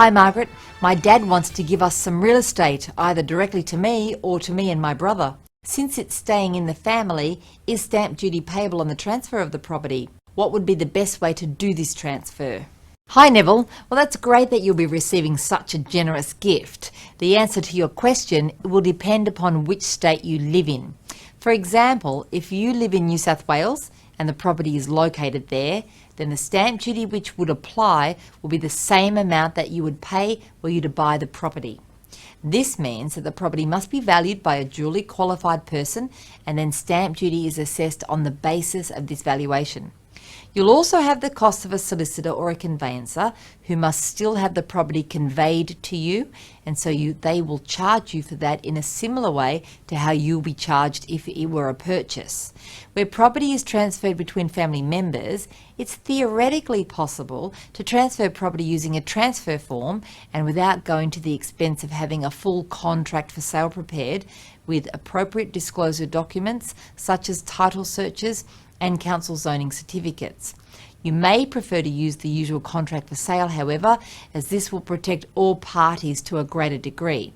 Hi Margaret, my dad wants to give us some real estate, either directly to me or to me and my brother. Since it's staying in the family, is stamp duty payable on the transfer of the property? What would be the best way to do this transfer? Hi Neville, well that's great that you'll be receiving such a generous gift. The answer to your question will depend upon which state you live in. For example, if you live in New South Wales and the property is located there, then the stamp duty which would apply will be the same amount that you would pay were you to buy the property. This means that the property must be valued by a duly qualified person, and then stamp duty is assessed on the basis of this valuation. You'll also have the cost of a solicitor or a conveyancer who must still have the property conveyed to you, and so they will charge you for that in a similar way to how you'll be charged if it were a purchase. Where property is transferred between family members, it's theoretically possible to transfer property using a transfer form and without going to the expense of having a full contract for sale prepared with appropriate disclosure documents such as title searches and council zoning certificates. You may prefer to use the usual contract for sale, however, as this will protect all parties to a greater degree.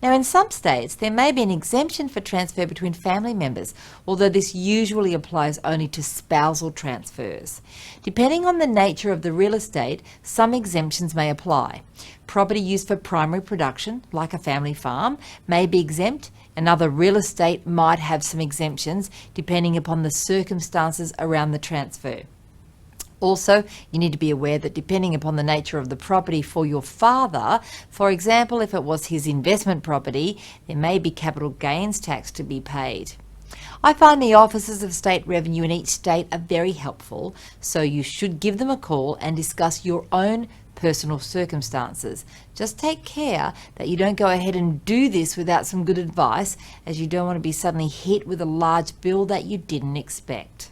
Now, in some states, there may be an exemption for transfer between family members, although this usually applies only to spousal transfers. Depending on the nature of the real estate, some exemptions may apply. Property used for primary production, like a family farm, may be exempt, and other real estate might have some exemptions depending upon the circumstances around the transfer. Also, you need to be aware that depending upon the nature of the property for your father, for example, if it was his investment property, there may be capital gains tax to be paid. I find the offices of state revenue in each state are very helpful, so you should give them a call and discuss your own personal circumstances. Just take care that you don't go ahead and do this without some good advice, as you don't want to be suddenly hit with a large bill that you didn't expect.